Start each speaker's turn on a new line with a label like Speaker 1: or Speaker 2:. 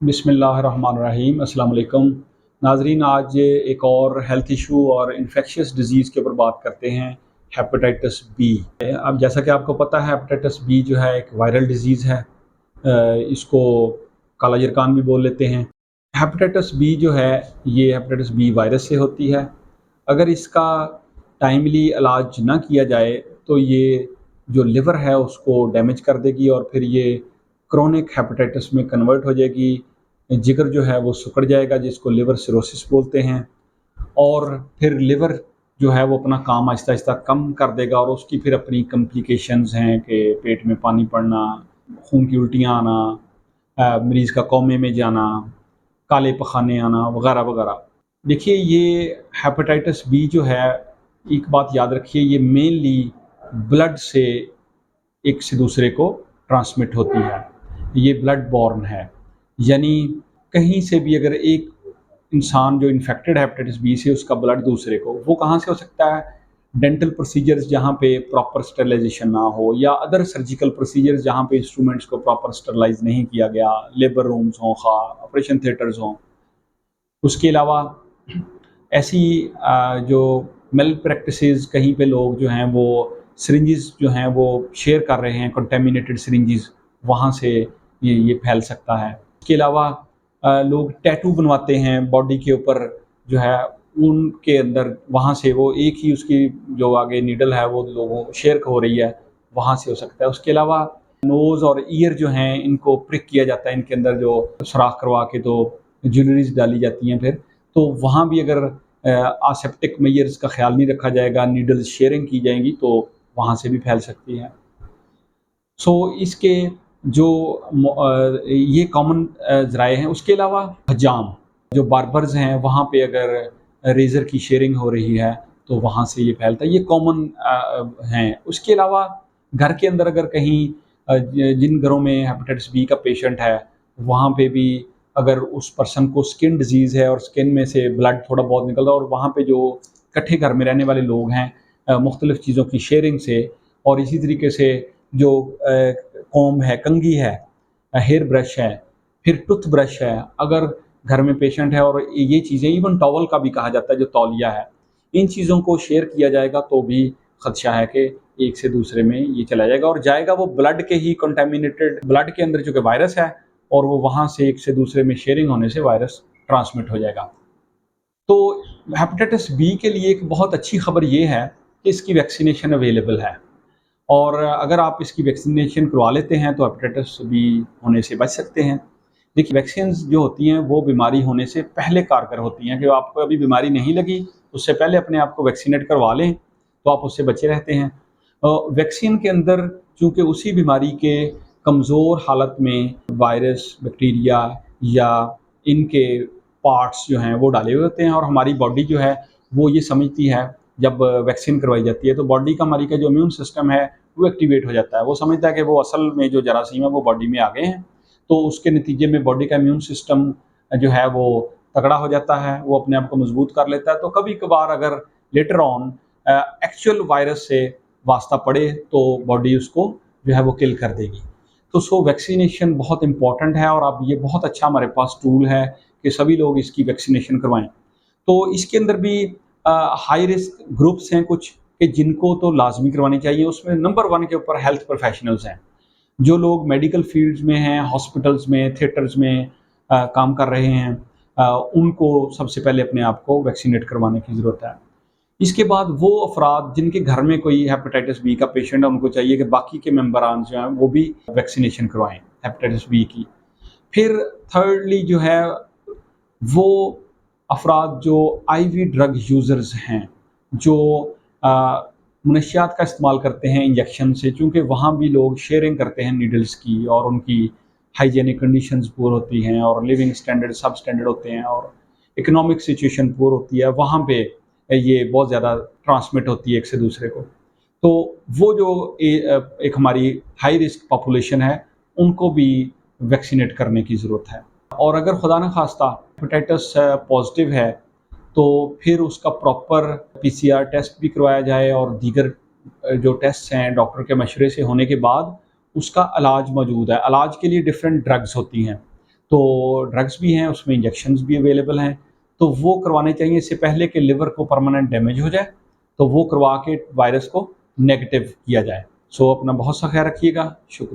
Speaker 1: बिस्मिल्लाहिर्रहमानिर्रहीम अस्सलाम वालेकुम। नाज़रीन, आज एक और हेल्थ इशू और इन्फेक्शियस डिज़ीज़ के ऊपर बात करते हैं, हेपेटाइटिस बी। अब जैसा कि आपको पता है, हेपेटाइटिस बी जो है एक वायरल डिज़ीज़ है। इसको काला यरकान भी बोल लेते हैं। हेपेटाइटिस बी जो है, ये हेपेटाइटिस बी वायरस से होती है। अगर इसका टाइमली इलाज ना किया जाए तो ये जो लिवर है उसको डैमेज कर देगी और फिर ये क्रोनिक हेपेटाइटिस में कन्वर्ट हो जाएगी। जिगर जो है वो सिकुड़ जाएगा, जिसको लिवर सिरोसिस बोलते हैं। और फिर लिवर जो है वो अपना काम आहिस्ता-आहिस्ता कम कर देगा और उसकी फिर अपनी कॉम्प्लिकेशंस हैं कि पेट में पानी पड़ना, खून की उल्टियाँ आना, मरीज़ का कोमे में जाना, काले पखाने आना वगैरह-वगैरह। देखिए, ये हेपेटाइटिस बी जो है, एक बात याद रखिए, ये मेनली ब्लड से एक से दूसरे को ट्रांसमिट होती है। ये ब्लड बॉर्न है। यानी कहीं से भी अगर एक इंसान जो इन्फेक्टेड है हेपेटाइटिस बी से, उसका ब्लड दूसरे को, वो कहाँ से हो सकता है? डेंटल प्रोसीजर्स जहाँ पे प्रॉपर स्टरलाइजेशन ना हो, या अदर सर्जिकल प्रोसीजर्स जहाँ पे इंस्ट्रूमेंट्स को प्रॉपर स्टरलाइज नहीं किया गया, लेबर रूम्स हों, खा ऑपरेशन थिएटर्स हों। उसके अलावा ऐसी जो मेल प्रैक्टिसेस, कहीं पे लोग जो हैं वो सिरिंजेस जो हैं वो शेयर कर रहे हैं, कंटेमिनेटेड सिरिंजेस, वहाँ से ये फैल सकता है। इसके अलावा लोग टैटू बनवाते हैं बॉडी के ऊपर जो है, उनके अंदर वहाँ से वो एक ही उसकी जो आगे नीडल है वो लोगों शेयर हो रही है, वहाँ से हो सकता है। उसके अलावा नोज़ और ईयर जो हैं, इनको प्रिक किया जाता है, इनके अंदर जो सुराख करवा के तो ज्वेलरीज डाली जाती हैं फिर, तो वहाँ भी अगर आसेप्टिक मेजर्स का ख्याल नहीं रखा जाएगा, नीडल्स शेयरिंग की जाएंगी, तो वहाँ से भी फैल सकती है। सो इसके जो ये कॉमन ज़राए हैं। उसके अलावा हजाम, जो बार्बर्स हैं, वहाँ पे अगर रेज़र की शेयरिंग हो रही है तो वहाँ से ये फैलता है। ये कॉमन हैं। उसके अलावा घर के अंदर अगर कहीं जिन घरों में हेपेटाइटिस बी का पेशेंट है, वहाँ पे भी अगर उस पर्सन को स्किन डिजीज़ है और स्किन में से ब्लड थोड़ा बहुत निकल रहा है, और वहाँ पे जो इकट्ठे घर में रहने वाले लोग हैं, मुख्तलिफ़ चीज़ों की शेयरिंग से, और इसी तरीके से जो कॉम्ब है, कंघी है, हेयर ब्रश है, फिर टूथ ब्रश है, अगर घर में पेशेंट है, और ये चीज़ें, इवन टॉवल का भी कहा जाता है जो तौलिया है, इन चीज़ों को शेयर किया जाएगा तो भी खदशा है कि एक से दूसरे में ये चला जाएगा, और जाएगा वो ब्लड के ही कंटेमिनेटेड ब्लड के अंदर, चूँकि वायरस है, और वो वहाँ से एक से दूसरे में शेयरिंग होने से वायरस ट्रांसमिट हो जाएगा। तो हेपेटाइटिस बी के लिए एक बहुत अच्छी खबर ये है कि इसकी वैक्सीनेशन अवेलेबल है, और अगर आप इसकी वैक्सीनेशन करवा लेते हैं तो हेपेटाइटिस बी होने से बच सकते हैं। देखिए, वैक्सीन्स जो होती हैं वो बीमारी होने से पहले कारगर होती हैं, कि आपको अभी बीमारी नहीं लगी, उससे पहले अपने आप को वैक्सीनेट करवा लें, तो आप उससे बचे रहते हैं। वैक्सीन के अंदर चूँकि उसी बीमारी के कमज़ोर हालत में वायरस, बैक्टीरिया या इनके पार्ट्स जो हैं वो डाले हुए होते हैं, और हमारी बॉडी जो है वो ये समझती है, जब वैक्सीन करवाई जाती है तो बॉडी का, हमारी का जो इम्यून सिस्टम है वो एक्टिवेट हो जाता है। वो समझता है कि वो असल में जो जरासीम है वो बॉडी में आ गए हैं, तो उसके नतीजे में बॉडी का इम्यून सिस्टम जो है वो तगड़ा हो जाता है, वो अपने आप को मजबूत कर लेता है। तो कभी कभार अगर लेटर ऑन एक्चुअल वायरस से वास्ता पड़े तो बॉडी उसको जो है वो किल कर देगी। तो सो वैक्सीनेशन बहुत इंपॉर्टेंट है, और अब ये बहुत अच्छा हमारे पास टूल है कि सभी लोग इसकी वैक्सीनेशन करवाएं। तो इसके अंदर भी हाई रिस्क ग्रुप्स हैं कुछ, कि जिनको तो लाजमी करवानी चाहिए। उसमें नंबर वन के ऊपर हेल्थ प्रोफेशनल्स हैं, जो लोग मेडिकल फील्ड्स में हैं, हॉस्पिटल्स में, थिएटर्स में काम कर रहे हैं। उनको सबसे पहले अपने आप को वैक्सीनेट करवाने की ज़रूरत है। इसके बाद वो अफराद जिनके घर में कोई हेपेटाइटिस बी का पेशेंट है, उनको चाहिए कि बाकी के मेंबरान जो हैं वो भी वैक्सीनेशन करवाएं हेपेटाइटिस बी की। फिर थर्डली जो है, वो अफराद जो आईवी ड्रग यूज़र्स हैं, जो मनशियात का इस्तेमाल करते हैं इंजेक्शन से, चूँकि वहाँ भी लोग शेयरिंग करते हैं नीडल्स की, और उनकी हाइजीनिक कंडीशंस पुअर होती हैं, और लिविंग स्टैंडर्ड सब स्टैंडर्ड होते हैं, और इकोनॉमिक सिचुएशन पुअर होती है, वहाँ पे ये बहुत ज़्यादा ट्रांसमिट होती है एक से दूसरे को। तो वो जो एक हमारी हाई रिस्क पॉपुलेशन है, उनको भी वैक्सीनेट करने की ज़रूरत है। और अगर खुदा न खास्ता हेपेटाइटिस पॉजिटिव है, तो फिर उसका प्रॉपर पीसीआर टेस्ट भी करवाया जाए, और दीगर जो टेस्ट हैं डॉक्टर के मशवरे से होने के बाद उसका इलाज मौजूद है। इलाज के लिए डिफरेंट ड्रग्स होती हैं, तो ड्रग्स भी हैं, उसमें इंजेक्शंस भी अवेलेबल हैं, तो वो करवाने चाहिए इससे पहले कि लिवर को परमानेंट डैमेज हो जाए, तो वो करवा के वायरस को नेगेटिव किया जाए। सो अपना बहुत सा ख्याल रखिएगा। शुक्रिया।